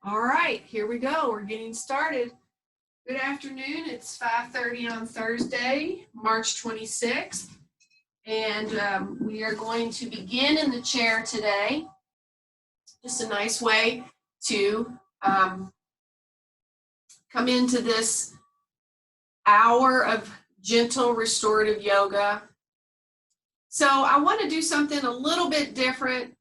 All right, here we go. We're getting started. Good afternoon. It's 5:30 on Thursday, March 26th, and we are going to begin in the chair today. Just a nice way to come into this hour of gentle restorative yoga. So I want to do something a little bit different.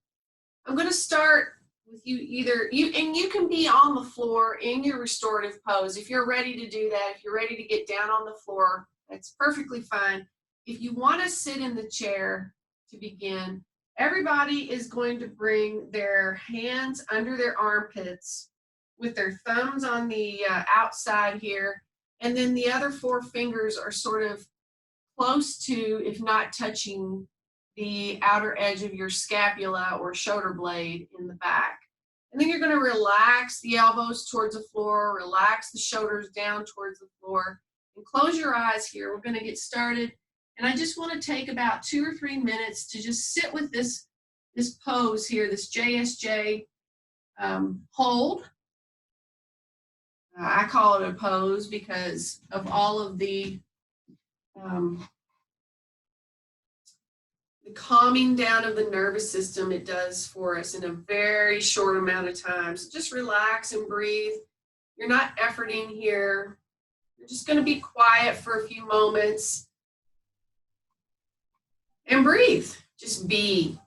I'm going to start with you can be on the floor in your restorative pose. If you're ready to do that, if you're ready to get down on the floor, that's perfectly fine. If you want to sit in the chair to begin, everybody is going to bring their hands under their armpits with their thumbs on the outside here, and then the other four fingers are sort of close to, if not touching, the outer edge of your scapula or shoulder blade in the back. And then you're going to relax the elbows towards the floor, relax the shoulders down towards the floor, and close your eyes here. We're going to get started. And I just want to take about 2 or 3 minutes to just sit with this pose here, this JSJ hold. I call it a pose because of all of the calming down of the nervous system it does for us in a very short amount of time. So just relax and breathe. You're not efforting here. You're just going to be quiet for a few moments and breathe. Just be.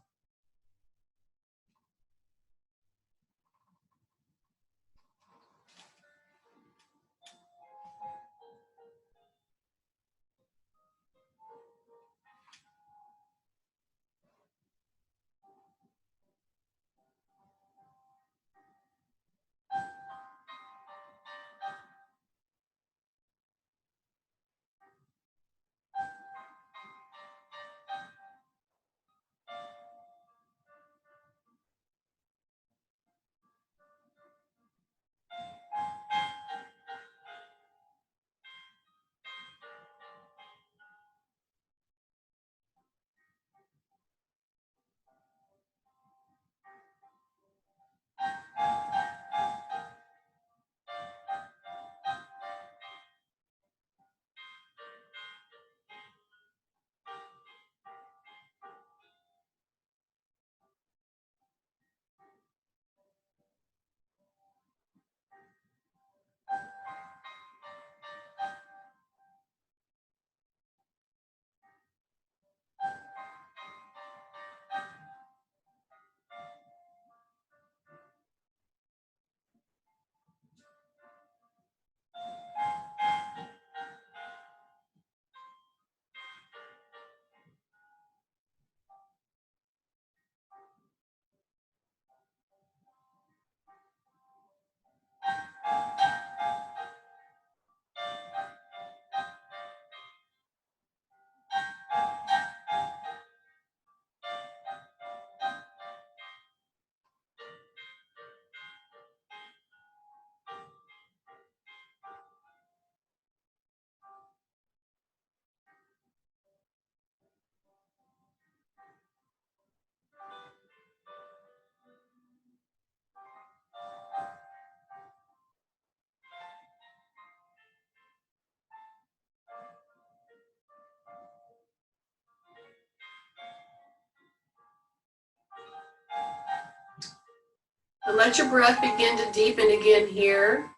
And let your breath begin to deepen again here.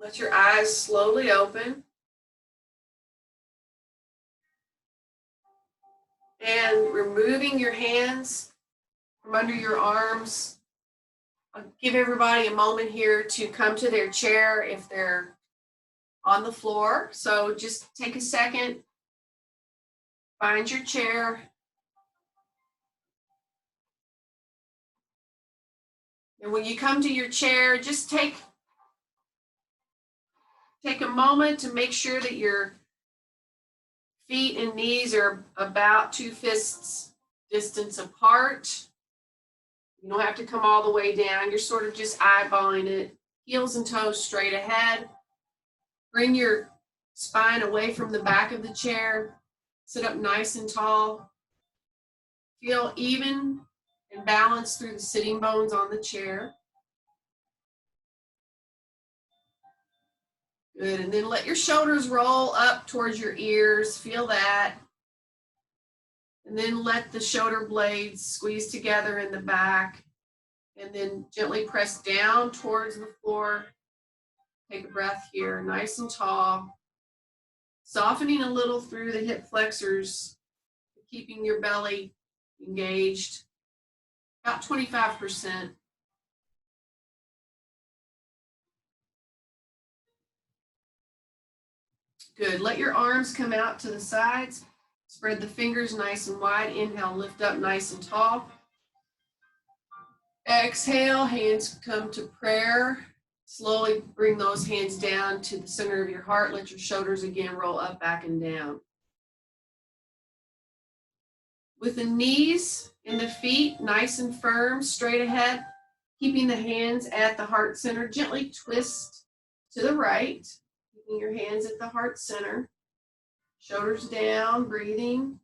Let your eyes slowly open. And removing your hands from under your arms. I'll give everybody a moment here to come to their chair if they're on the floor. So just take a second, find your chair. And when you come to your chair, just take a moment to make sure that your feet and knees are about 2 fists distance apart. You don't have to come all the way down. You're sort of just eyeballing it. Heels and toes straight ahead. Bring your spine away from the back of the chair. Sit up nice and tall. Feel even and balanced through the sitting bones on the chair. Good, and then let your shoulders roll up towards your ears. Feel that. And then let the shoulder blades squeeze together in the back. And then gently press down towards the floor. Take a breath here, nice and tall. Softening a little through the hip flexors, keeping your belly engaged, about 25%. Good, let your arms come out to the sides. Spread the fingers nice and wide. Inhale, lift up nice and tall. Exhale, hands come to prayer. Slowly bring those hands down to the center of your heart. Let your shoulders again roll up, back, and down. With the knees and the feet nice and firm, straight ahead, keeping the hands at the heart center. Gently twist to the right, keeping your hands at the heart center. Shoulders down, breathing.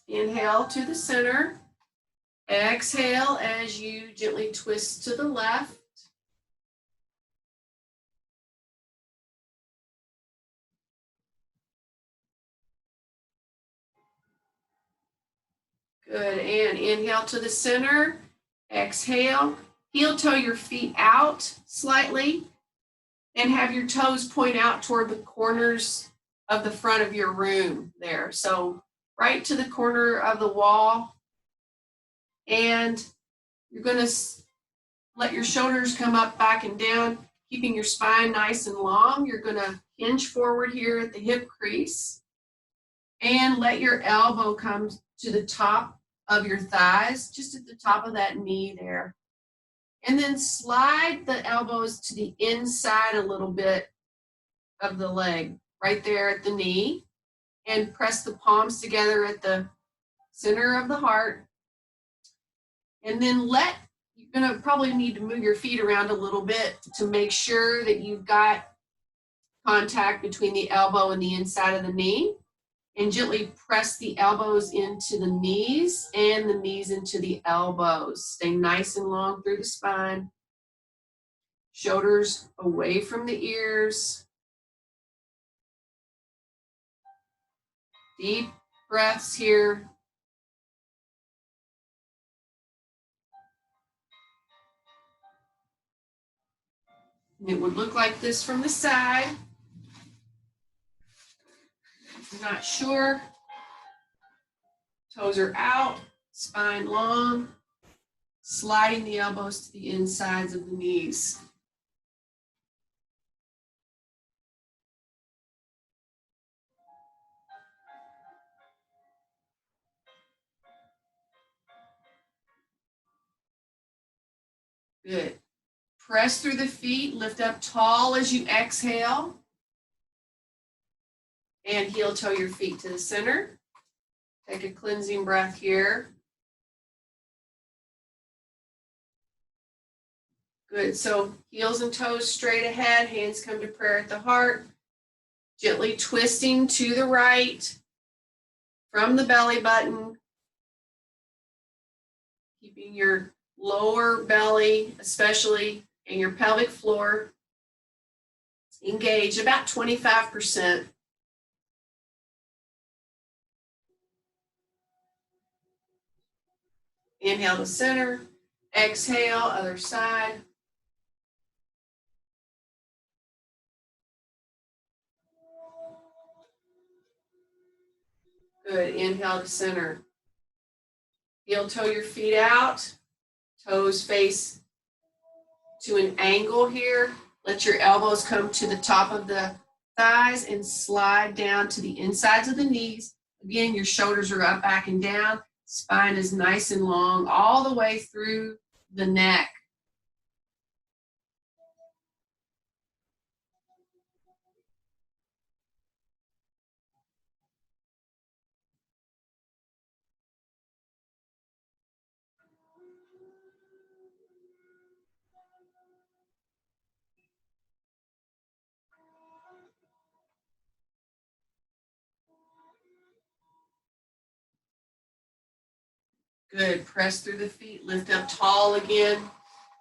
Inhale to the center. Exhale as you gently twist to the left. Good, and inhale to the center. Exhale. Heel toe your feet out slightly and have your toes point out toward the corners of the front of your room there. So right to the corner of the wall. And you're going to let your shoulders come up, back, and down, keeping your spine nice and long. You're going to hinge forward here at the hip crease and let your elbow come to the top of your thighs, just at the top of that knee there. And then slide the elbows to the inside a little bit of the leg, right there at the knee, and press the palms together at the center of the heart. And then you're going to probably need to move your feet around a little bit to make sure that you've got contact between the elbow and the inside of the knee. And gently press the elbows into the knees and the knees into the elbows. Stay nice and long through the spine. Shoulders away from the ears. Deep breaths here. And it would look like this from the side. If you're not sure, toes are out, spine long, sliding the elbows to the insides of the knees. Good. Press through the feet, lift up tall as you exhale. And heel toe your feet to the center. Take a cleansing breath here. Good, so heels and toes straight ahead, hands come to prayer at the heart. Gently twisting to the right from the belly button. Keeping your lower belly, especially, and your pelvic floor engaged, about 25%. Inhale to center, exhale, other side. Good, inhale to center. Heel toe your feet out, toes face to an angle here. Let your elbows come to the top of the thighs and slide down to the insides of the knees. Again, your shoulders are up, back, and down. Spine is nice and long all the way through the neck. Good. Press through the feet. Lift up tall again.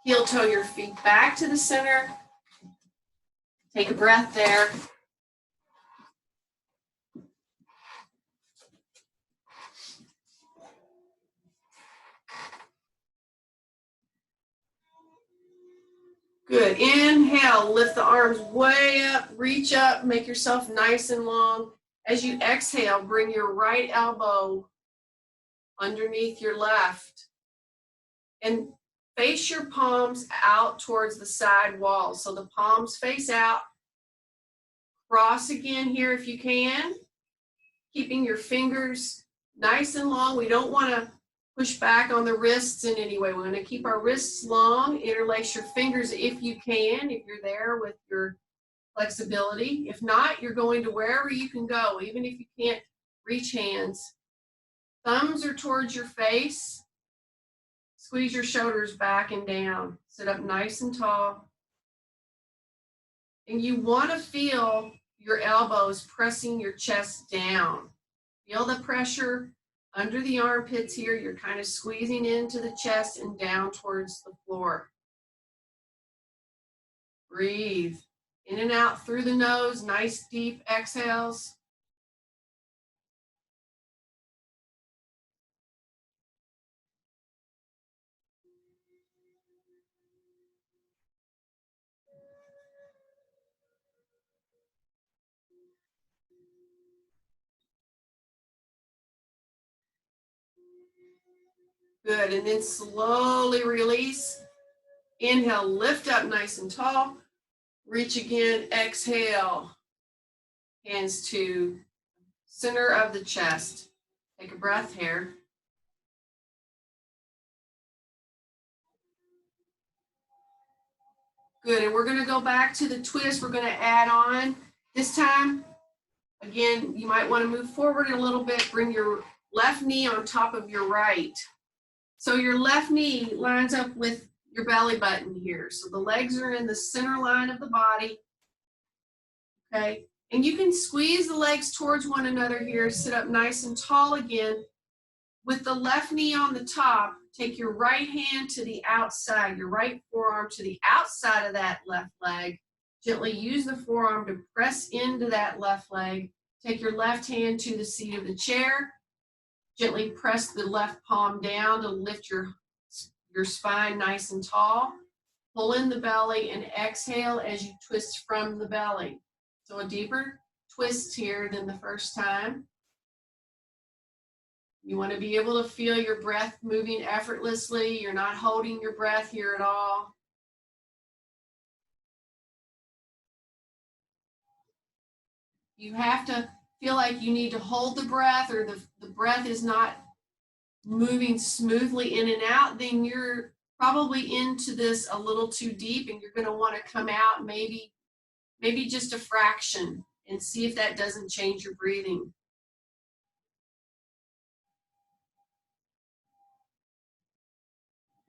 Heel toe your feet back to the center. Take a breath there. Good. Inhale, lift the arms way up, reach up, make yourself nice and long. As you exhale, bring your right elbow underneath your left and face your palms out towards the side wall. So the palms face out. Cross again here if you can, keeping your fingers nice and long. We don't want to push back on the wrists in any way. We want to keep our wrists long. Interlace your fingers if you can, if you're there with your flexibility. If not, you're going to wherever you can go, even if you can't reach hands. Thumbs are towards your face. Squeeze your shoulders back and down. Sit up nice and tall. And you want to feel your elbows pressing your chest down. Feel the pressure under the armpits here. You're kind of squeezing into the chest and down towards the floor. Breathe in and out through the nose, nice deep exhales. Good, and then slowly release. Inhale, lift up nice and tall. Reach again, exhale. Hands to center of the chest. Take a breath here. Good, and we're gonna go back to the twist. We're gonna add on. This time, again, you might wanna move forward a little bit. Bring your left knee on top of your right. So your left knee lines up with your belly button here. So the legs are in the center line of the body. Okay, and you can squeeze the legs towards one another here. Sit up nice and tall again. With the left knee on the top, take your right hand to the outside, your right forearm to the outside of that left leg. Gently use the forearm to press into that left leg. Take your left hand to the seat of the chair. Gently press the left palm down to lift your spine nice and tall. Pull in the belly and exhale as you twist from the belly. So a deeper twist here than the first time. You want to be able to feel your breath moving effortlessly. You're not holding your breath here at all. You have to feel like you need to hold the breath or the breath is not moving smoothly in and out, then you're probably into this a little too deep and you're going to want to come out maybe just a fraction and see if that doesn't change your breathing.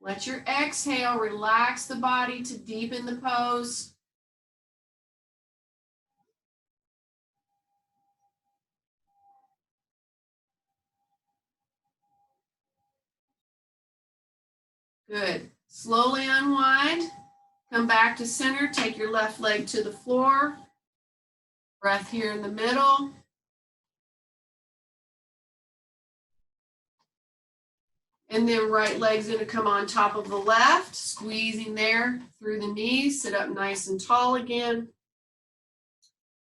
Let your exhale relax the body to deepen the pose. Good. Slowly unwind. Come back to center. Take your left leg to the floor. Breath here in the middle. And then right leg's going to come on top of the left, squeezing there through the knees. Sit up nice and tall again.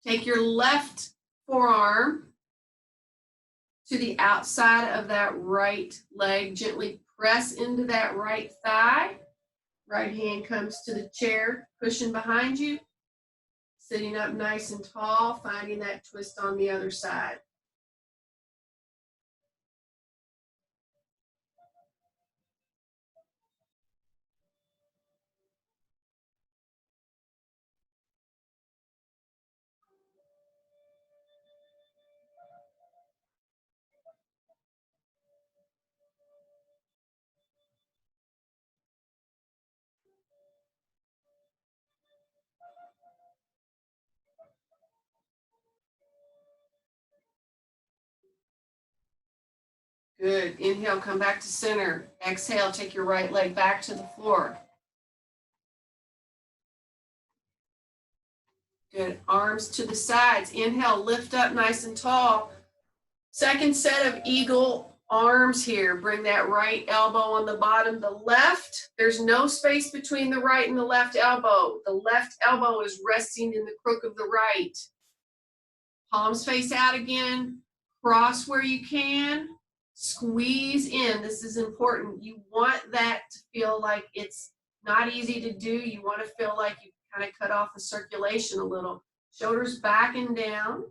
Take your left forearm to the outside of that right leg. Gently press into that right thigh. Right hand comes to the chair, cushion behind you. Sitting up nice and tall, finding that twist on the other side. Good. Inhale, come back to center. Exhale, take your right leg back to the floor. Good. Arms to the sides. Inhale, lift up nice and tall. Second set of eagle arms here. Bring that right elbow on the bottom. The left, there's no space between the right and the left elbow. The left elbow is resting in the crook of the right. Palms face out again. Cross where you can. Squeeze in. This is important. You want that to feel like it's not easy to do. You want to feel like you kind of cut off the circulation a little. Shoulders back and down.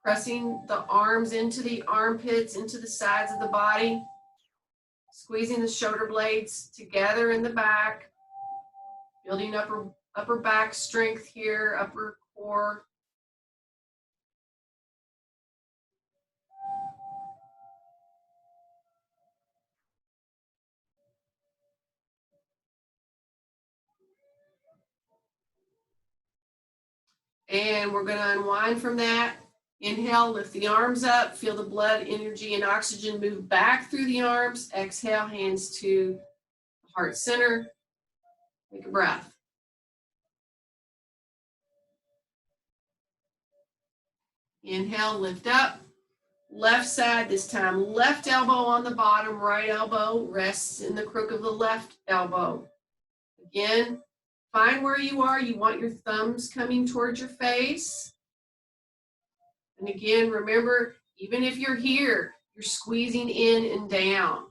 Pressing the arms into the armpits, into the sides of the body. Squeezing the shoulder blades together in the back. Building upper back strength here, upper core. And we're going to unwind from that. Inhale, lift the arms up, feel the blood, energy, and oxygen move back through the arms. Exhale, hands to the heart center. Take a breath. Inhale, lift up. Left side this time. Left elbow on the bottom, right elbow rests in the crook of the left elbow. Again, find where you are. You want your thumbs coming towards your face. And again, remember, even if you're here, you're squeezing in and down.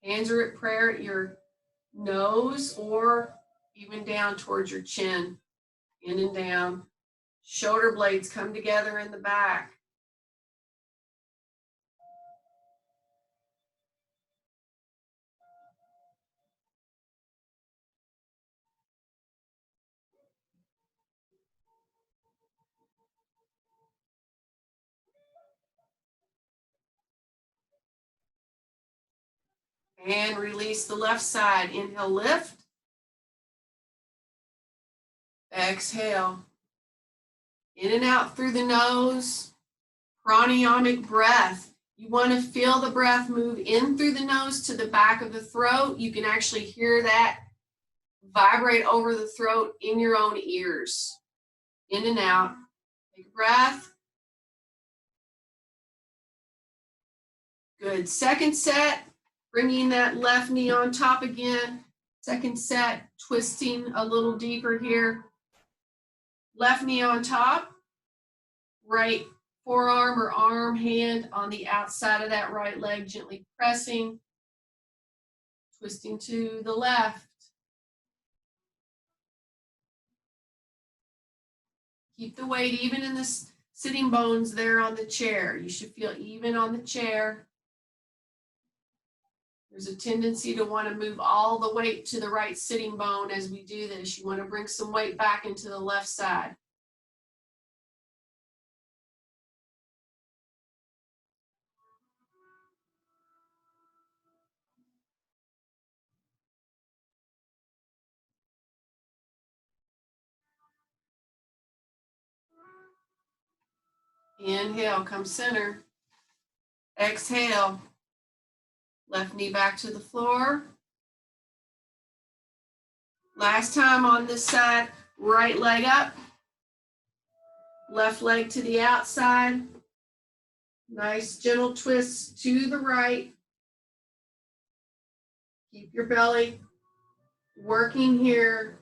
Hands are at prayer at your nose or even down towards your chin, in and down. Shoulder blades come together in the back. And release the left side. Inhale, lift. Exhale. In and out through the nose. Pranayamic breath. You want to feel the breath move in through the nose to the back of the throat. You can actually hear that vibrate over the throat in your own ears. In and out. Take a breath. Good. Second set, bringing that left knee on top again. Second set, twisting a little deeper here. Left knee on top. Right forearm or arm, hand on the outside of that right leg, gently pressing. Twisting to the left. Keep the weight even in the sitting bones there on the chair. You should feel even on the chair. There's a tendency to want to move all the weight to the right sitting bone as we do this. You want to bring some weight back into the left side. Inhale, come center. Exhale, left knee back to the floor. Last time on this side, right leg up. Left leg to the outside. Nice gentle twist to the right. Keep your belly working here.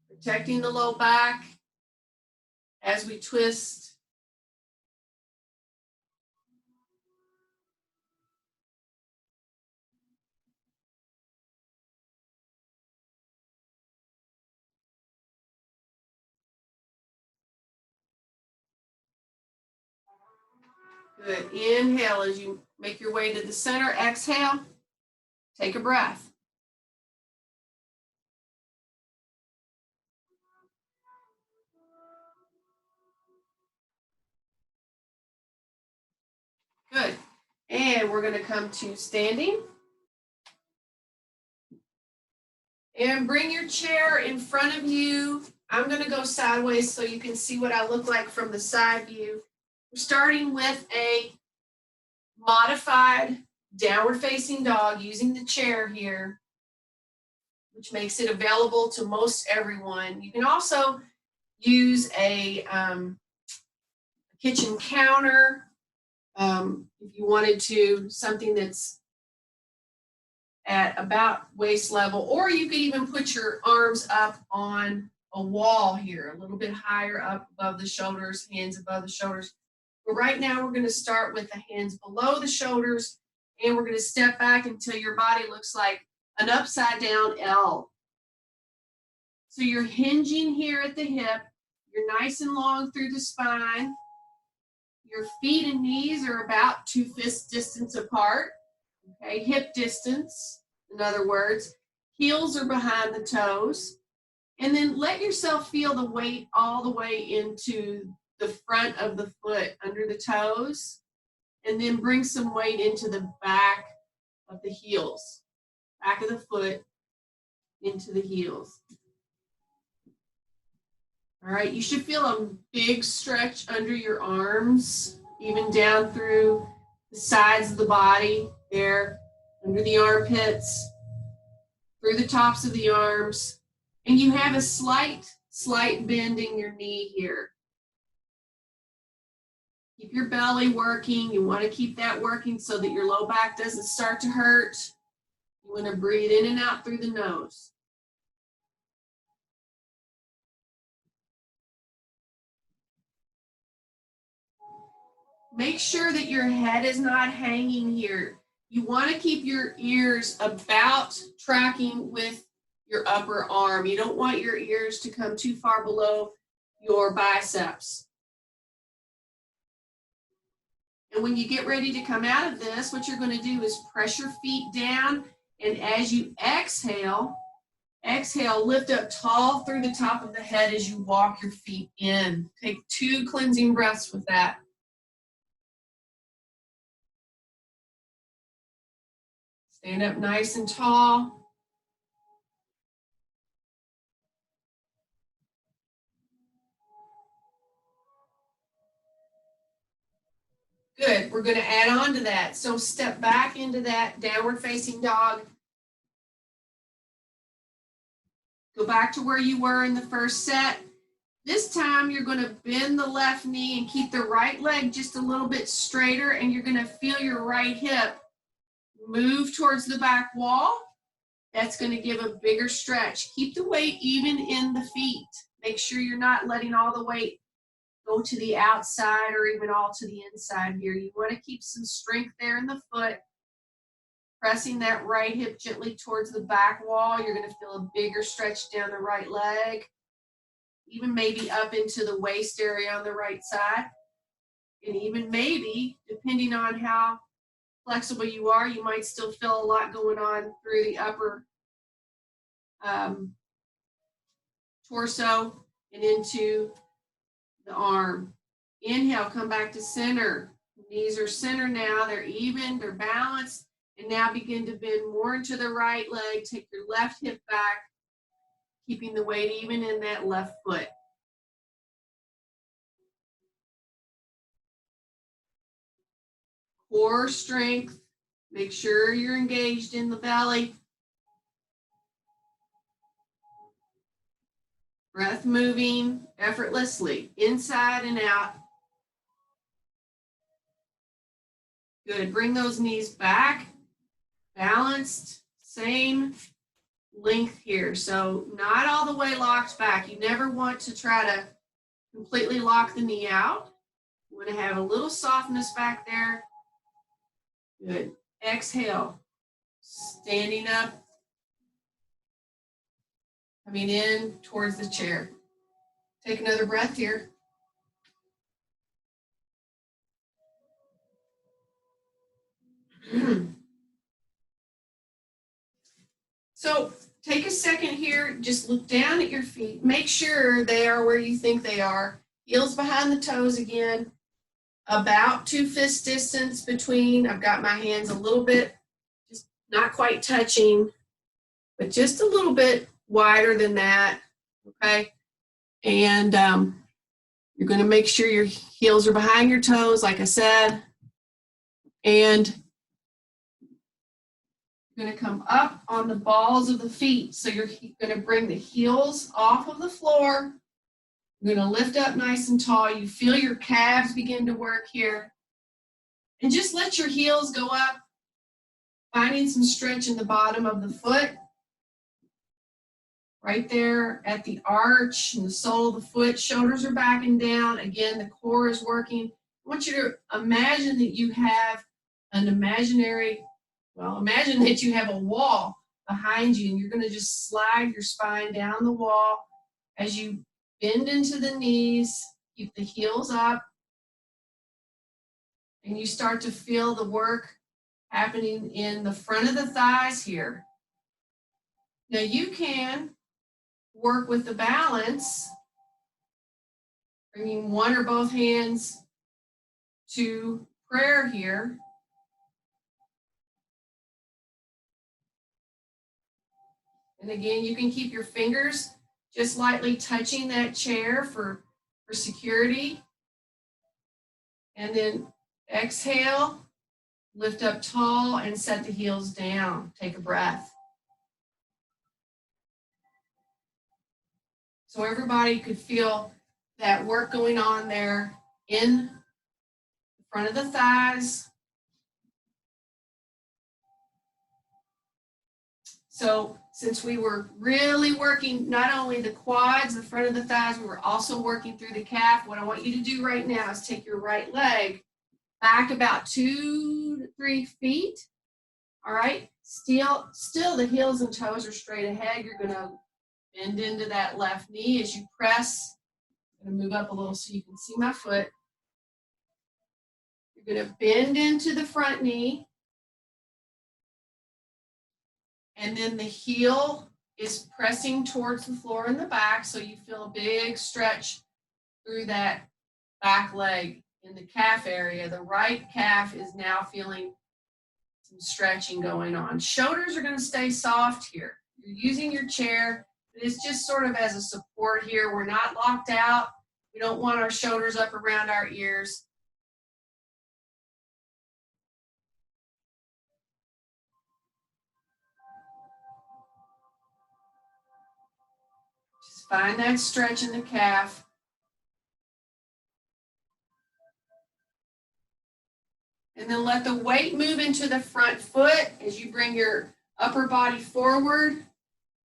Protecting the low back as we twist. Good. Inhale as you make your way to the center. Exhale. Take a breath. Good. And we're going to come to standing. And bring your chair in front of you I'm going to go sideways so you can see what I look like from the side view. We're starting with a modified downward facing dog using the chair here, which makes it available to most everyone. You can also use a kitchen counter if you wanted to, something that's at about waist level, or you could even put your arms up on a wall here, a little bit higher up above the shoulders, hands above the shoulders. But right now we're going to start with the hands below the shoulders, and we're going to step back until your body looks like an upside down L. So you're hinging here at the hip, you're nice and long through the spine. Your feet and knees are about 2 fist distance apart, okay, hip distance, in other words. Heels are behind the toes. And then let yourself feel the weight all the way into the front of the foot, under the toes, and then bring some weight into the back of the heels, back of the foot into the heels. All right, you should feel a big stretch under your arms, even down through the sides of the body there, under the armpits, through the tops of the arms. And you have a slight bend in your knee here. Keep your belly working. You want to keep that working so that your low back doesn't start to hurt. You want to breathe in and out through the nose. Make sure that your head is not hanging here. You want to keep your ears about tracking with your upper arm. You don't want your ears to come too far below your biceps. And when you get ready to come out of this, what you're going to do is press your feet down, and as you exhale, lift up tall through the top of the head as you walk your feet in. Take 2 cleansing breaths with that. Stand up nice and tall. Good. We're going to add on to that. So step back into that downward facing dog. Go back to where you were in the first set. This time you're going to bend the left knee and keep the right leg just a little bit straighter, and you're going to feel your right hip move towards the back wall. That's going to give a bigger stretch. Keep the weight even in the feet. Make sure you're not letting all the weight go to the outside or even all to the inside here. You want to keep some strength there in the foot. Pressing that right hip gently towards the back wall. You're going to feel a bigger stretch down the right leg. Even maybe up into the waist area on the right side. And even maybe, depending on how flexible you are, you might still feel a lot going on through the upper torso and into the arm. Inhale, come back to center. Knees are center now. They're even, they're balanced. And now begin to bend more into the right leg. Take your left hip back, keeping the weight even in that left foot. Core strength. Make sure you're engaged in the belly. Breath moving effortlessly, inside and out. Good. Bring those knees back. Balanced, same length here. So not all the way locked back. You never want to try to completely lock the knee out. You want to have a little softness back there. Good. Exhale. Standing up. Coming in towards the chair. Take another breath here. So take a second here, just look down at your feet. Make sure they are where you think they are. Heels behind the toes again. About 2 fist distance between. I've got my hands a little bit, just not quite touching, but just a little bit wider than that, okay? And you're going to make sure your heels are behind your toes, like I said. And you're going to come up on the balls of the feet. So you're going to bring the heels off of the floor. You're going to lift up nice and tall. You feel your calves begin to work here. And just let your heels go up, finding some stretch in the bottom of the foot. Right there at the arch and the sole of the foot, shoulders are backing down. Again, the core is working. I want you to imagine that you have an imaginary, imagine that you have a wall behind you, and you're going to just slide your spine down the wall as you bend into the knees, keep the heels up, and you start to feel the work happening in the front of the thighs here. Now you can work with the balance, bringing one or both hands to prayer here. And again, you can keep your fingers just lightly touching that chair for security. And then exhale, lift up tall and set the heels down. Take a breath. So everybody could feel that work going on there in front of the thighs. So since we were really working not only the quads, the front of the thighs, we were also working through the calf. What I want you to do right now is take your right leg back about 2 to 3 feet. All right, still the heels and toes are straight ahead. You're going to bend into that left knee as you press. I'm going to move up a little so you can see my foot. You're going to bend into the front knee. And then the heel is pressing towards the floor in the back, so you feel a big stretch through that back leg in the calf area. The right calf is now feeling some stretching going on. Shoulders are going to stay soft here. You're using your chair, but it's just sort of as a support here. We're not locked out. We don't want our shoulders up around our ears. Just find that stretch in the calf. And then let the weight move into the front foot as you bring your upper body forward.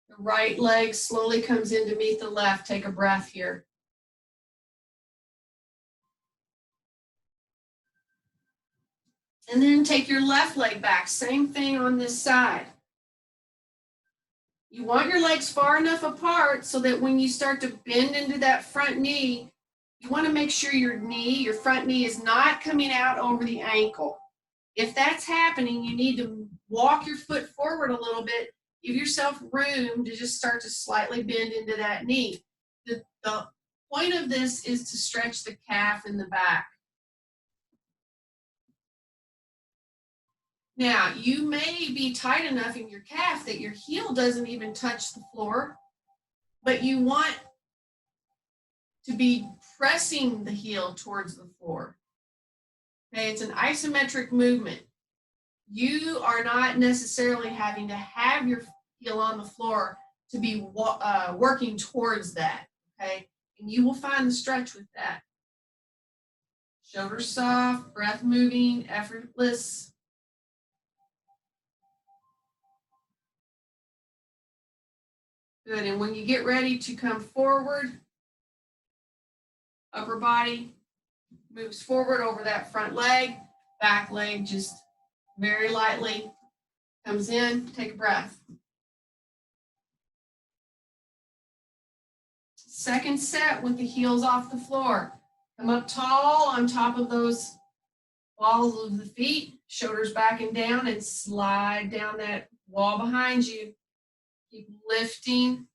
The right leg slowly comes in to meet the left. Take a breath here. And then take your left leg back. Same thing on this side. You want your legs far enough apart so that when you start to bend into that front knee, you want to make sure your front knee is not coming out over the ankle. If that's happening, you need to walk your foot forward a little bit. Give yourself room to just start to slightly bend into that knee. The point of this is to stretch the calf in the back. Now, you may be tight enough in your calf that your heel doesn't even touch the floor, but you want to be pressing the heel towards the floor. Okay, it's an isometric movement. You are not necessarily having to have your heel on the floor to be working towards that, okay? And you will find the stretch with that. Shoulders soft, breath moving, effortless. Good, and when you get ready to come forward, upper body moves forward over that front leg, back leg just very lightly comes in. Take a breath. Second set with the heels off the floor. Come up tall on top of those balls of the feet, shoulders back and down, and slide down that wall behind you. Keep lifting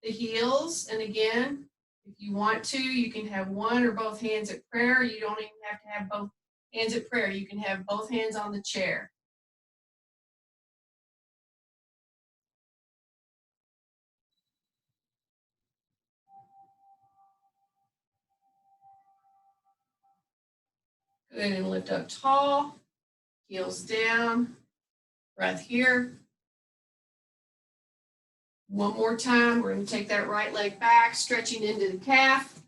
the heels, and again, if you want to, you can have one or both hands at prayer. You don't even have to have both hands at prayer. You can have both hands on the chair. Good, and lift up tall, heels down, breath here. One more time, we're going to take that right leg back, stretching into the calf.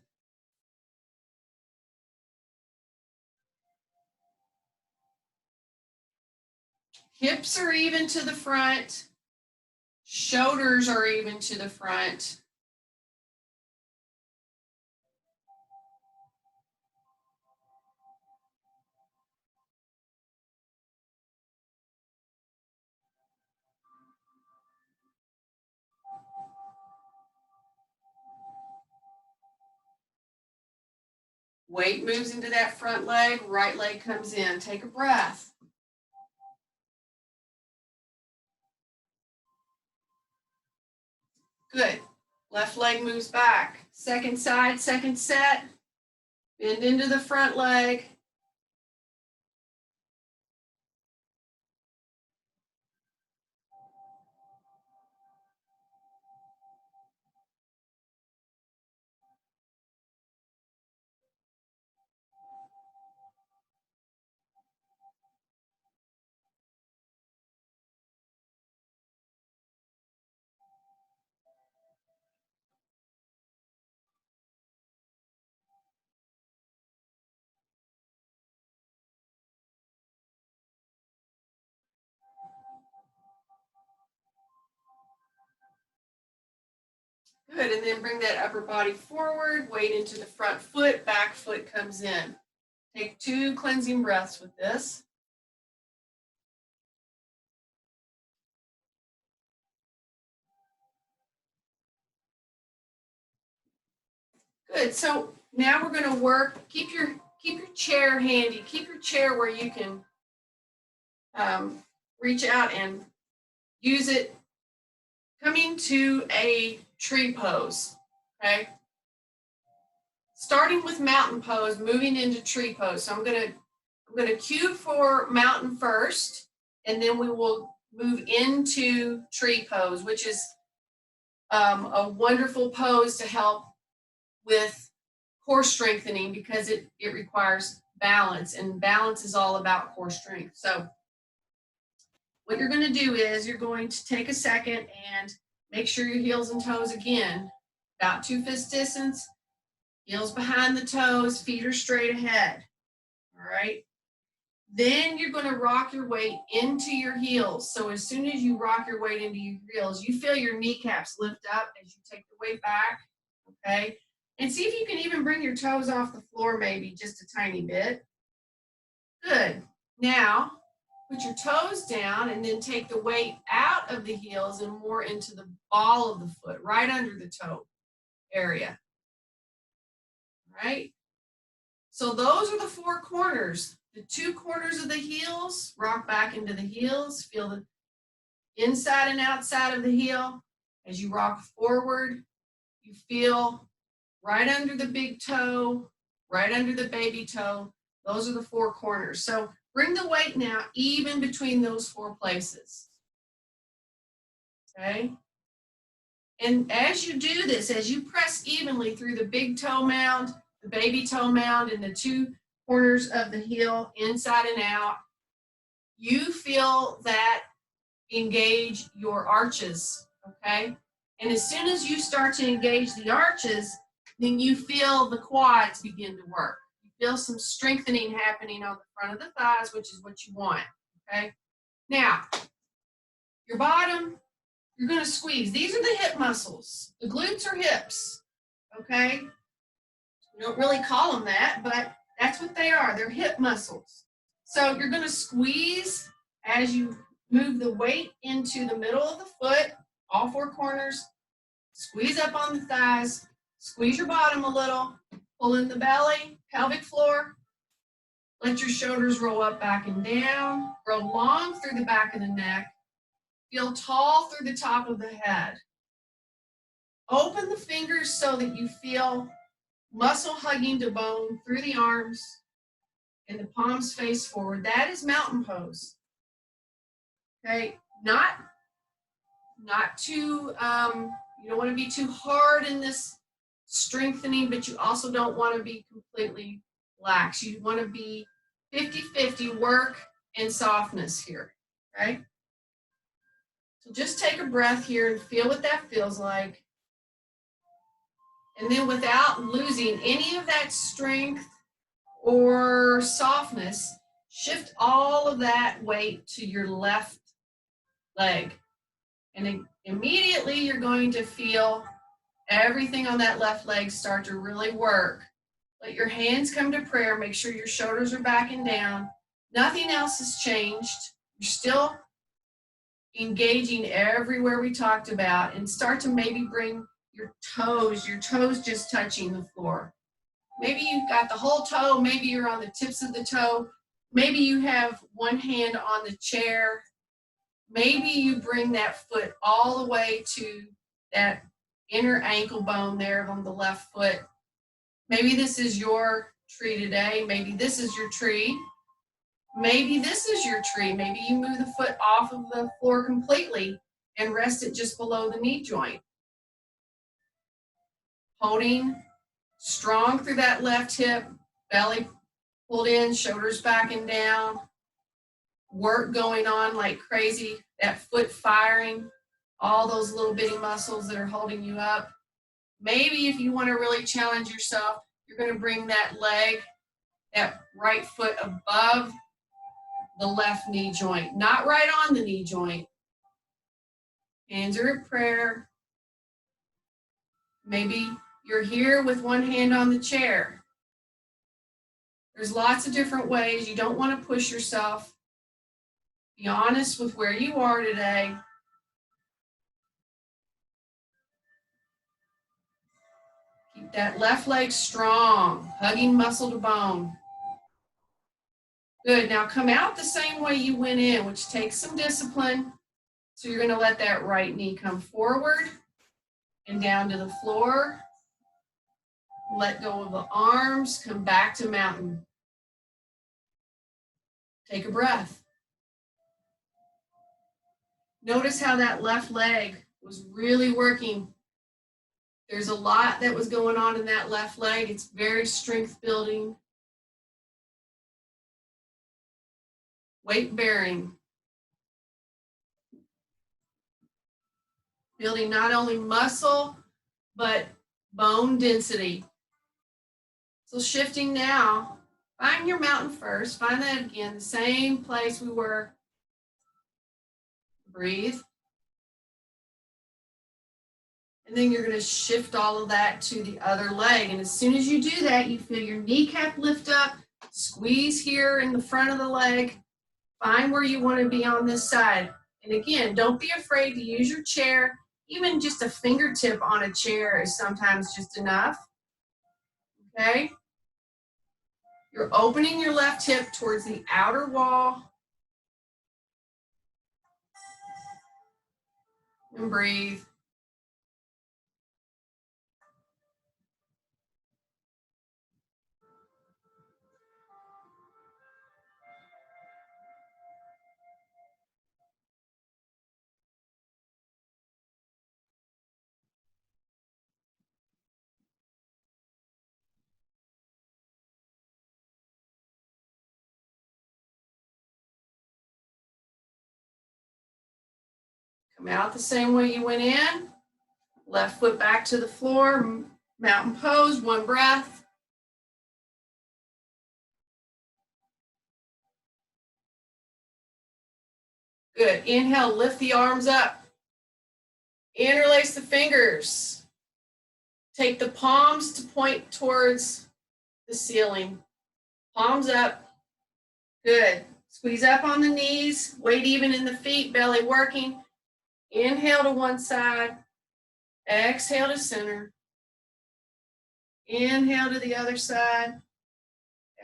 Hips are even to the front. Shoulders are even to the front. Weight moves into that front leg, right leg comes in. Take a breath. Good. Left leg moves back. Second side, second set. Bend into the front leg. Good, and then bring that upper body forward, weight into the front foot, back foot comes in. Take 2 cleansing breaths with this. Good, so now we're going to work, keep your chair handy, keep your chair where you can reach out and use it. Coming to a tree pose, okay? Starting with mountain pose, moving into tree pose. So I'm gonna cue for mountain first, and then we will move into tree pose, which is a wonderful pose to help with core strengthening because it requires balance, and balance is all about core strength. So what you're going to do is you're going to take a second and make sure your heels and toes again, about 2 fist distance, heels behind the toes, feet are straight ahead. All right. Then you're going to rock your weight into your heels. So as soon as you rock your weight into your heels, you feel your kneecaps lift up as you take the weight back. Okay. And see if you can even bring your toes off the floor, maybe just a tiny bit. Good. Now, put your toes down and then take the weight out of the heels and more into the ball of the foot, right under the toe area. All right. So those are the 4 corners. The 2 corners of the heels, rock back into the heels, feel the inside and outside of the heel. As you rock forward, you feel right under the big toe, right under the baby toe. Those are the 4 corners. So bring the weight now even between those 4 places. Okay? And as you do this, as you press evenly through the big toe mound, the baby toe mound, and the 2 corners of the heel, inside and out, you feel that engage your arches, okay? And as soon as you start to engage the arches, then you feel the quads begin to work. You feel some strengthening happening on the front of the thighs, which is what you want, okay? Now, your bottom, you're going to squeeze. These are the hip muscles. The glutes are hips, okay? We don't really call them that, but that's what they are. They're hip muscles. So you're going to squeeze as you move the weight into the middle of the foot, all 4 corners. Squeeze up on the thighs. Squeeze your bottom a little. Pull in the belly, pelvic floor. Let your shoulders roll up, back, and down. Grow long through the back of the neck. Feel tall through the top of the head. Open the fingers so that you feel muscle hugging to bone through the arms and the palms face forward. That is mountain pose. Okay, not too, you don't want to be too hard in this strengthening, but you also don't want to be completely lax. You want to be 50-50 work and softness here, right? So just take a breath here and feel what that feels like. And then without losing any of that strength or softness, shift all of that weight to your left leg. And immediately you're going to feel everything on that left leg start to really work. Let your hands come to prayer. Make sure your shoulders are back and down. Nothing else has changed. You're still engaging everywhere we talked about, and start to maybe bring your toes just touching the floor. Maybe you've got the whole toe, maybe you're on the tips of the toe, maybe you have one hand on the chair, maybe you bring that foot all the way to that inner ankle bone there on the left foot. Maybe this is your tree today, maybe this is your tree. Maybe this is your tree. Maybe you move the foot off of the floor completely and rest it just below the knee joint. Holding strong through that left hip, belly pulled in, shoulders back and down. Work going on like crazy, that foot firing, all those little bitty muscles that are holding you up. Maybe if you want to really challenge yourself, you're going to bring that leg, that right foot above the left knee joint, not right on the knee joint. Hands are at prayer. Maybe you're here with one hand on the chair. There's lots of different ways. You don't want to push yourself. Be honest with where you are today. Keep that left leg strong, hugging muscle to bone. Good. Now come out the same way you went in, which takes some discipline. So you're going to let that right knee come forward and down to the floor. Let go of the arms. Come back to mountain. Take a breath. Notice how that left leg was really working. There's a lot that was going on in that left leg. It's very strength building. Weight bearing. Building not only muscle, but bone density. So shifting now, find your mountain first. Find that again, the same place we were. Breathe. And then you're going to shift all of that to the other leg. And as soon as you do that, you feel your kneecap lift up, squeeze here in the front of the leg. Find where you want to be on this side. And again, don't be afraid to use your chair. Even just a fingertip on a chair is sometimes just enough. Okay? You're opening your left hip towards the outer wall. And breathe. Come out the same way you went in. Left foot back to the floor. Mountain pose, one breath. Good. Inhale, lift the arms up. Interlace the fingers. Take the palms to point towards the ceiling. Palms up. Good. Squeeze up on the knees. Weight even in the feet, belly working. Inhale to one side. Exhale to center. Inhale to the other side.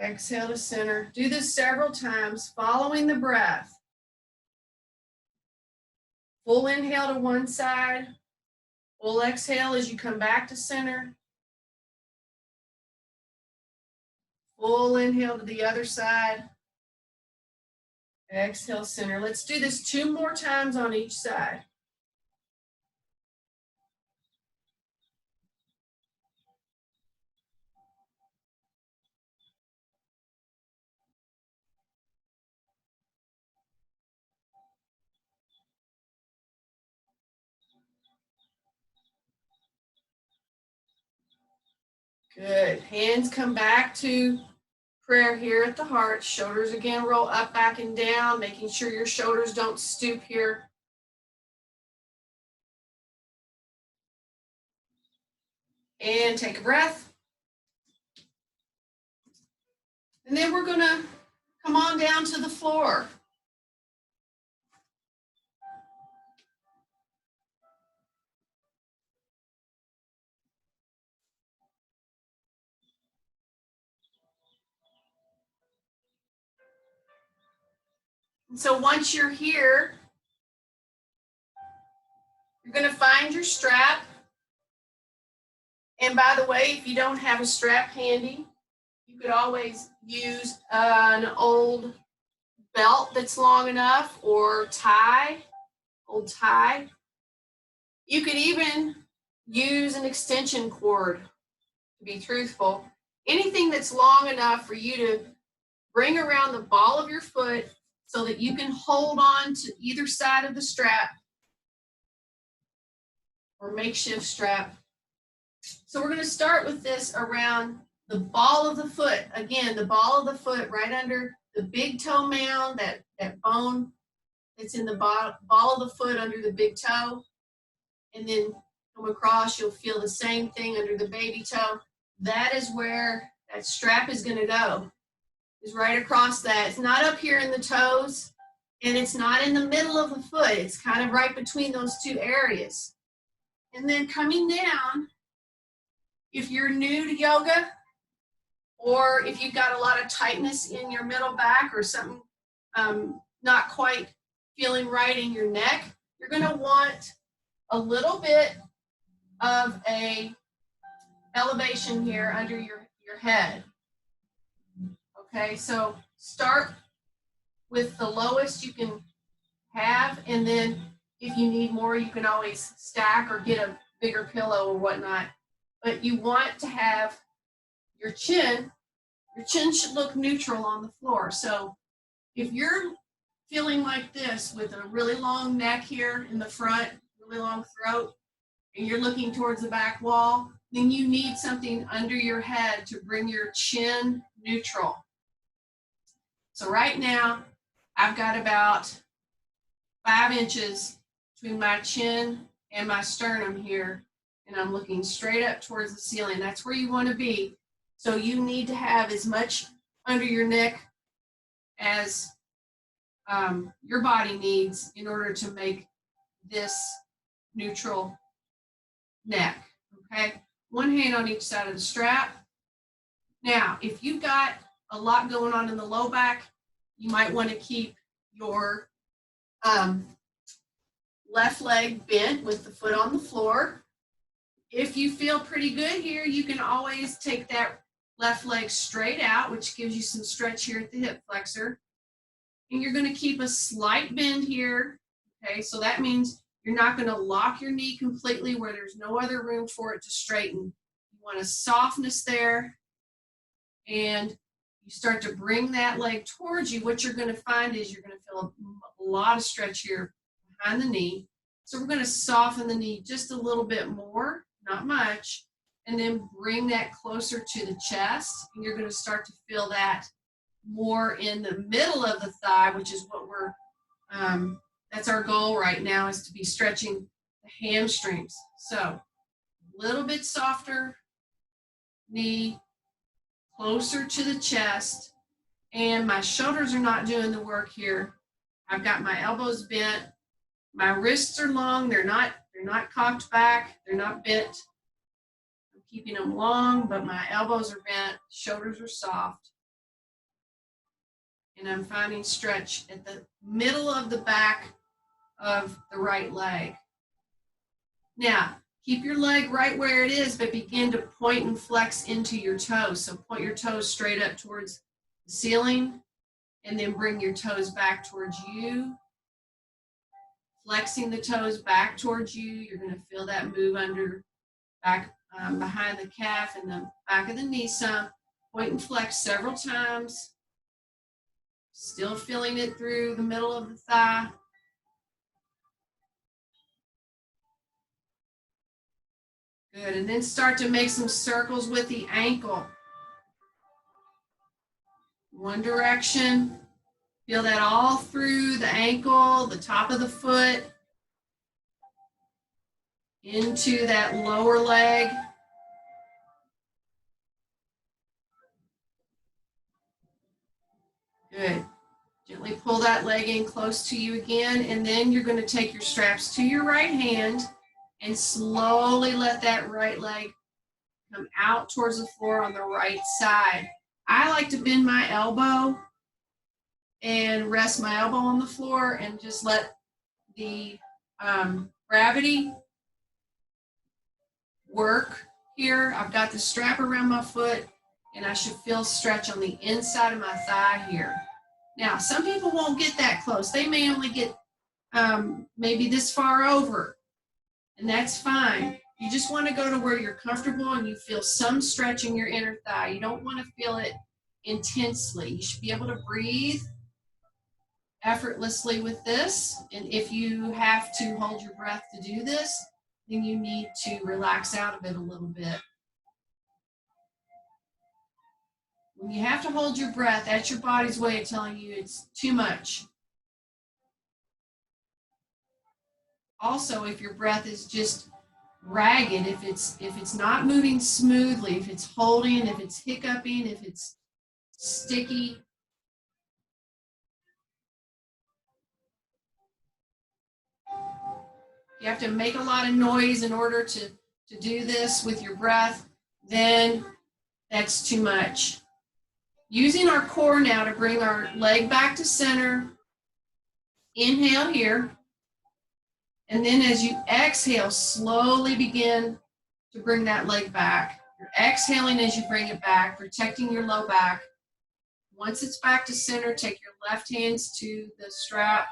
Exhale to center. Do this several times, following the breath. Full inhale to one side. Full exhale as you come back to center. Full inhale to the other side. Exhale, center. Let's do this 2 more times on each side. Good. Hands come back to prayer here at the heart. Shoulders again roll up, back, and down, making sure your shoulders don't stoop here. And take a breath. And then we're going to come on down to the floor. And so once you're here, you're going to find your strap. And by the way, if you don't have a strap handy, you could always use an old belt that's long enough, or old tie. You could even use an extension cord, to be truthful. Anything that's long enough for you to bring around the ball of your foot so that you can hold on to either side of the strap or makeshift strap. So we're going to start with this around the ball of the foot. Again, the ball of the foot right under the big toe mound, that bone that's in the ball of the foot under the big toe. And then come across, you'll feel the same thing under the baby toe. That is where that strap is going to go, is right across that. It's not up here in the toes, and it's not in the middle of the foot. It's kind of right between those two areas. And then coming down, if you're new to yoga, or if you've got a lot of tightness in your middle back or something not quite feeling right in your neck, you're going to want a little bit of a elevation here under your head. Okay, so start with the lowest you can have, and then if you need more, you can always stack or get a bigger pillow or whatnot. But you want to have your chin should look neutral on the floor. So if you're feeling like this with a really long neck here in the front, really long throat, and you're looking towards the back wall, then you need something under your head to bring your chin neutral. So right now, I've got about 5 inches between my chin and my sternum here, and I'm looking straight up towards the ceiling. That's where you want to be. So you need to have as much under your neck as your body needs in order to make this neutral neck, okay? One hand on each side of the strap. Now, if you've got a lot going on in the low back, you might want to keep your left leg bent with the foot on the floor. If you feel pretty good here, you can always take that left leg straight out, which gives you some stretch here at the hip flexor. And you're going to keep a slight bend here. Okay, so that means you're not going to lock your knee completely where there's no other room for it to straighten. You want a softness there, and you start to bring that leg towards you. What you're going to find is you're going to feel a lot of stretch here behind the knee. So we're going to soften the knee just a little bit more, not much, and then bring that closer to the chest. And you're going to start to feel that more in the middle of the thigh, which is what we're, that's our goal right now, is to be stretching the hamstrings. So a little bit softer knee, closer to the chest, and my shoulders are not doing the work here. I've got my elbows bent. My wrists are long. They're not cocked back. They're not bent. I'm keeping them long, but my elbows are bent. Shoulders are soft. And I'm finding stretch at the middle of the back of the right leg. Now, keep your leg right where it is, but begin to point and flex into your toes. So point your toes straight up towards the ceiling, and then bring your toes back towards you. Flexing the toes back towards you. You're going to feel that move under, back behind the calf and the back of the knee some. Point and flex several times. Still feeling it through the middle of the thigh. Good, and then start to make some circles with the ankle. One direction. Feel that all through the ankle, the top of the foot, into that lower leg. Good. Gently pull that leg in close to you again, and then you're going to take your straps to your right hand and slowly let that right leg come out towards the floor on the right side. I like to bend my elbow and rest my elbow on the floor and just let the gravity work here. I've got the strap around my foot and I should feel stretch on the inside of my thigh here. Now, some people won't get that close. They may only get maybe this far over, and that's fine. You just want to go to where you're comfortable and you feel some stretch in your inner thigh. You don't want to feel it intensely. You should be able to breathe effortlessly with this. And if you have to hold your breath to do this, then you need to relax out of it a little bit. When you have to hold your breath, that's your body's way of telling you it's too much. Also, if your breath is just ragged, if it's not moving smoothly, if it's holding, if it's hiccuping, if it's sticky, you have to make a lot of noise in order to do this with your breath, then that's too much. Using our core now to bring our leg back to center. Inhale here. And then as you exhale, slowly begin to bring that leg back. You're exhaling as you bring it back, protecting your low back. Once it's back to center, take your left hands to the strap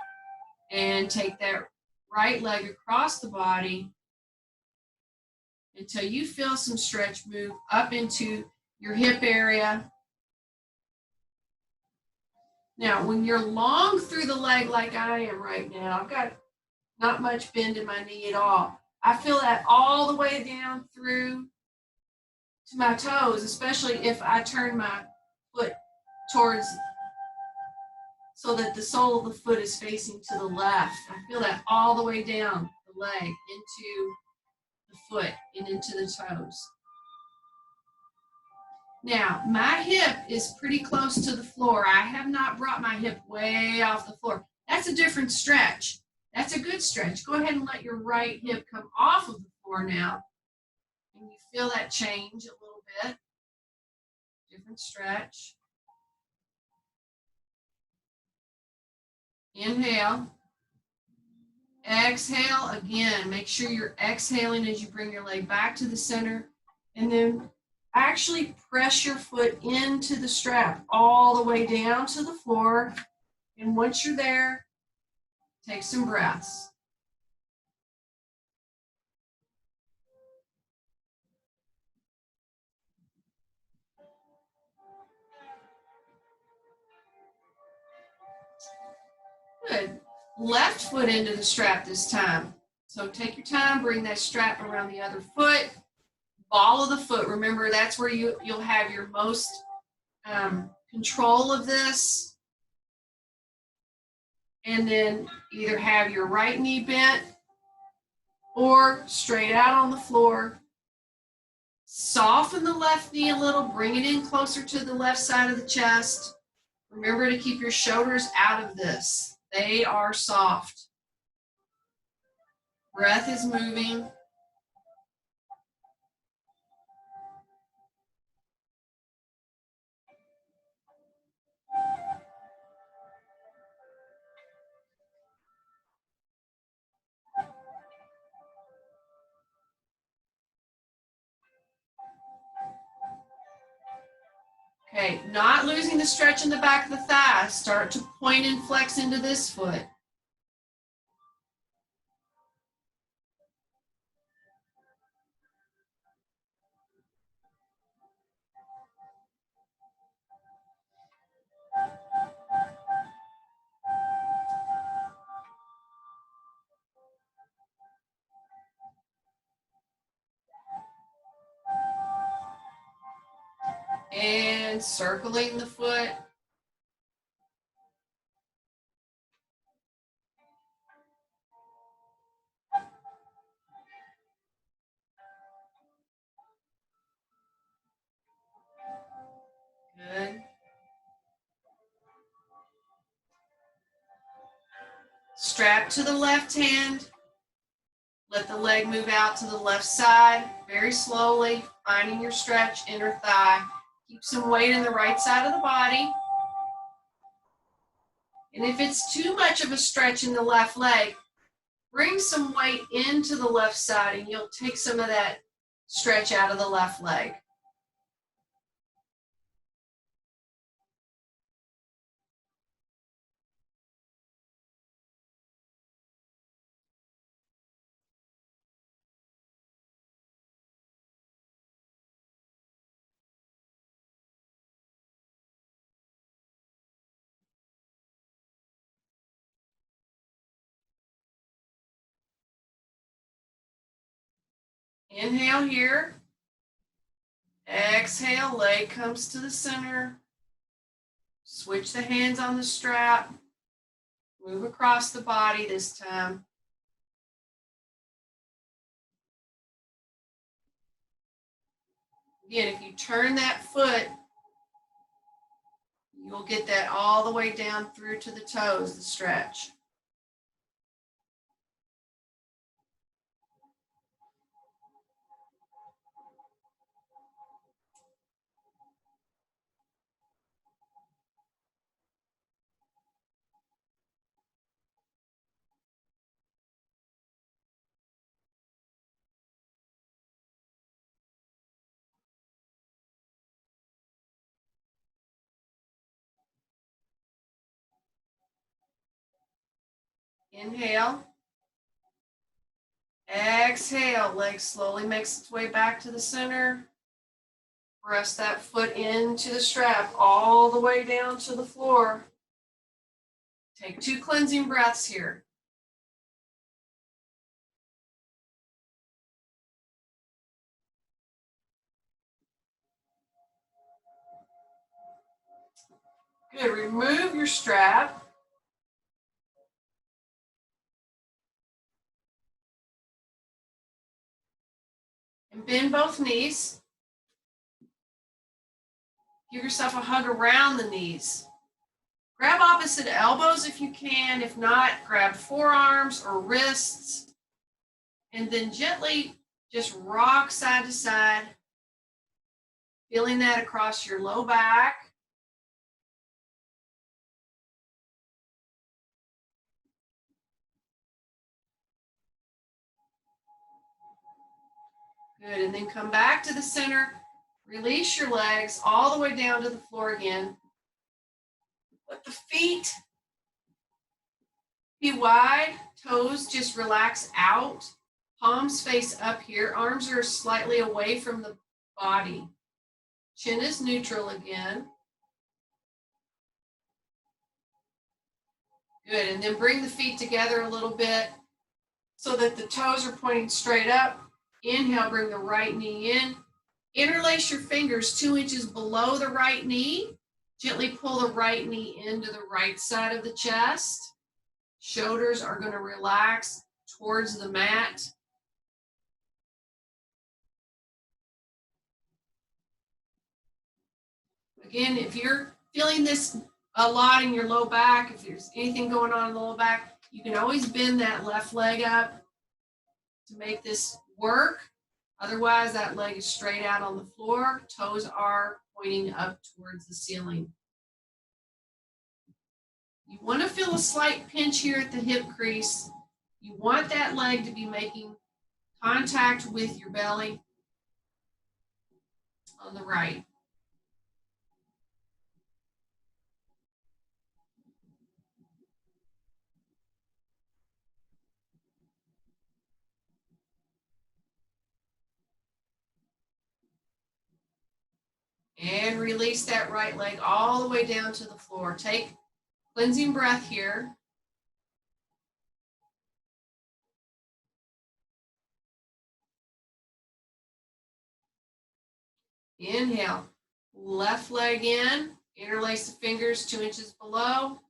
and take that right leg across the body until you feel some stretch move up into your hip area. Now, when you're long through the leg like I am right now, I've got not much bend in my knee at all. I feel that all the way down through to my toes, especially if I turn my foot towards so that the sole of the foot is facing to the left. I feel that all the way down the leg into the foot and into the toes. Now, my hip is pretty close to the floor. I have not brought my hip way off the floor. That's a different stretch. That's a good stretch. Go ahead and let your right hip come off of the floor now. And you feel that change a little bit. Different stretch. Inhale. Exhale again. Make sure you're exhaling as you bring your leg back to the center. And then actually press your foot into the strap all the way down to the floor. And once you're there, take some breaths. Good. Left foot into the strap this time. So take your time, bring that strap around the other foot. Ball of the foot. Remember, that's where you'll have your most control of this. And then either have your right knee bent or straight out on the floor. Soften the left knee a little, bring it in closer to the left side of the chest. Remember to keep your shoulders out of this. They are soft. Breath is moving. Okay, not losing the stretch in the back of the thigh. Start to point and flex into this foot. And circling the foot. Good. Strap to the left hand. Let the leg move out to the left side, very slowly, finding your stretch, inner thigh. Keep some weight in the right side of the body. And if it's too much of a stretch in the left leg, bring some weight into the left side and you'll take some of that stretch out of the left leg. Inhale here. Exhale, leg comes to the center. Switch the hands on the strap. Move across the body this time. Again, if you turn that foot, you'll get that all the way down through to the toes, the stretch. Inhale. Exhale, leg slowly makes its way back to the center. Press that foot into the strap all the way down to the floor. Take 2 cleansing breaths here. Good, remove your strap. And bend both knees. Give yourself a hug around the knees. Grab opposite elbows if you can. If not, grab forearms or wrists. And then gently just rock side to side, feeling that across your low back. Good, and then come back to the center. Release your legs all the way down to the floor again. Let the feet be wide, toes just relax out. Palms face up here. Arms are slightly away from the body. Chin is neutral again. Good, and then bring the feet together a little bit so that the toes are pointing straight up. Inhale, bring the right knee in. Interlace your fingers 2 inches below the right knee. Gently pull the right knee into the right side of the chest. Shoulders are going to relax towards the mat. Again, if you're feeling this a lot in your low back, if there's anything going on in the low back, you can always bend that left leg up to make this work. Otherwise, that leg is straight out on the floor. Toes are pointing up towards the ceiling. You want to feel a slight pinch here at the hip crease. You want that leg to be making contact with your belly on the right. And release that right leg all the way down to the floor. Take cleansing breath here. Inhale. Left leg in, interlace the fingers 2 inches below.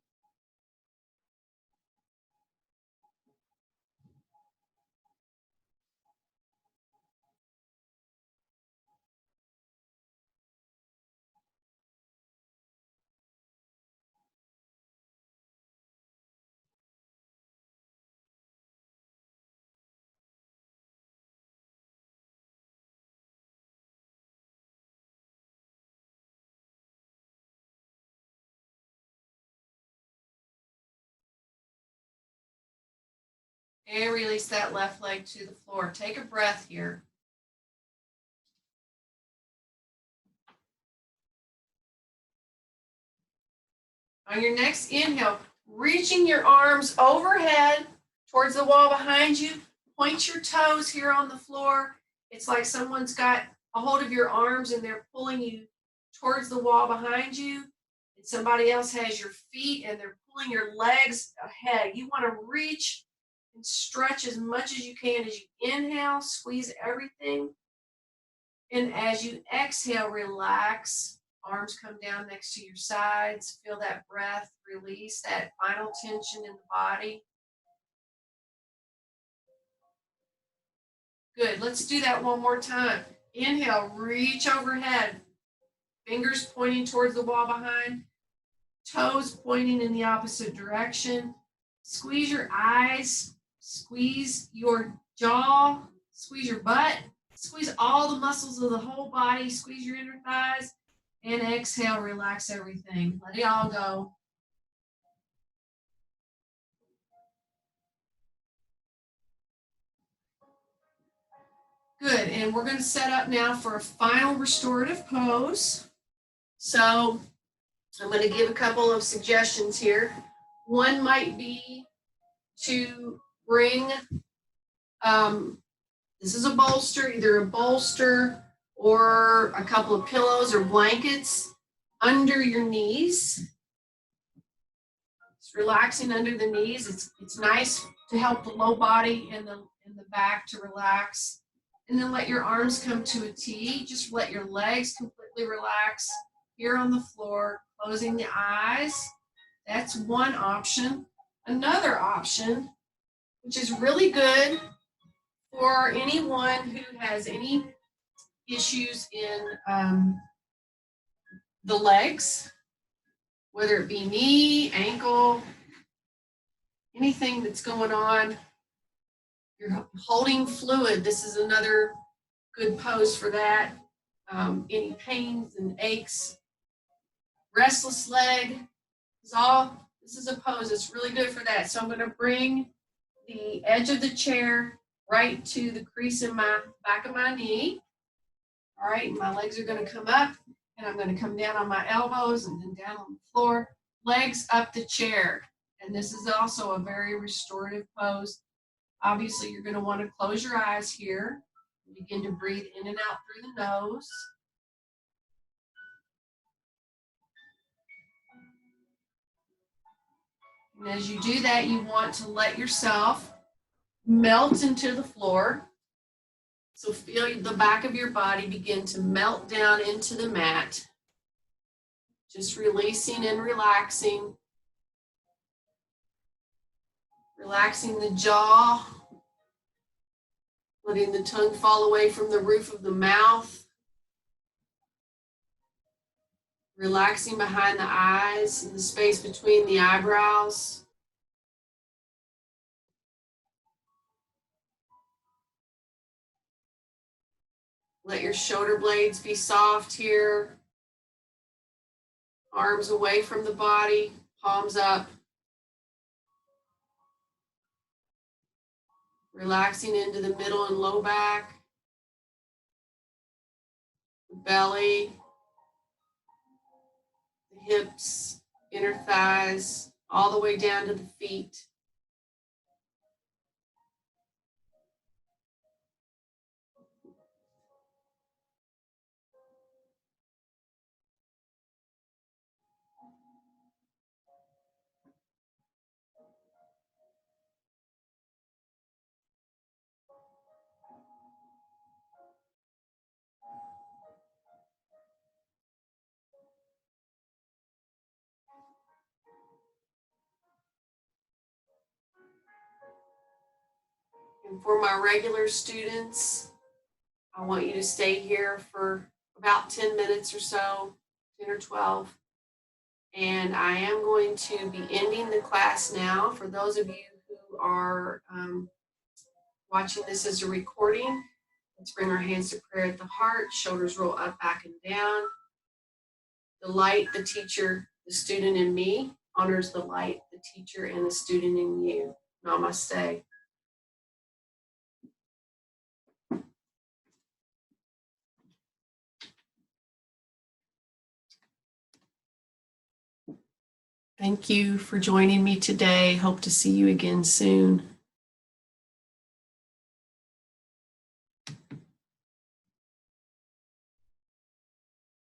And release that left leg to the floor. Take a breath here. On your next inhale, reaching your arms overhead towards the wall behind you. Point your toes here on the floor. It's like someone's got a hold of your arms and they're pulling you towards the wall behind you. And somebody else has your feet and they're pulling your legs ahead. You want to reach and stretch as much as you can as you inhale, squeeze everything. And as you exhale, relax. Arms come down next to your sides. Feel that breath release, that final tension in the body. Good. Let's do that one more time. Inhale, reach overhead. Fingers pointing towards the wall behind. Toes pointing in the opposite direction. Squeeze your eyes. Squeeze your jaw. Squeeze your butt. Squeeze all the muscles of the whole body. Squeeze your inner thighs. And exhale, relax everything. Let it all go. Good, and we're going to set up now for a final restorative pose. So I'm going to give a couple of suggestions here. One might be to bring, this is a bolster, either a bolster or a couple of pillows or blankets under your knees. It's relaxing under the knees. It's nice to help the low body and the back to relax. And then let your arms come to a T. Just let your legs completely relax here on the floor, closing the eyes. That's one option. Another option, which is really good for anyone who has any issues in the legs, whether it be knee, ankle, anything that's going on. You're holding fluid. This is another good pose for that. Any pains and aches, restless leg, this is a pose that's really good for that. So I'm going to bring the edge of the chair right to the crease in my back of my knee. All right, my legs are going to come up and I'm going to come down on my elbows and then down on the floor, legs up the chair. And this is also a very restorative pose. Obviously, you're going to want to close your eyes here. Begin to breathe in and out through the nose. And as you do that, you want to let yourself melt into the floor. So feel the back of your body begin to melt down into the mat. Just releasing and relaxing. Relaxing the jaw. Letting the tongue fall away from the roof of the mouth. Relaxing behind the eyes and the space between the eyebrows. Let your shoulder blades be soft here. Arms away from the body, palms up. Relaxing into the middle and low back, the belly, the hips, inner thighs, all the way down to the feet. And for my regular students, I want you to stay here for about 10 minutes or so, 10 or 12. And I am going to be ending the class now. For those of you who are watching this as a recording, let's bring our hands to prayer at the heart, shoulders roll up, back, and down. The light, the teacher, the student in me honors the light, the teacher, and the student in you. Namaste. Thank you for joining me today. Hope to see you again soon.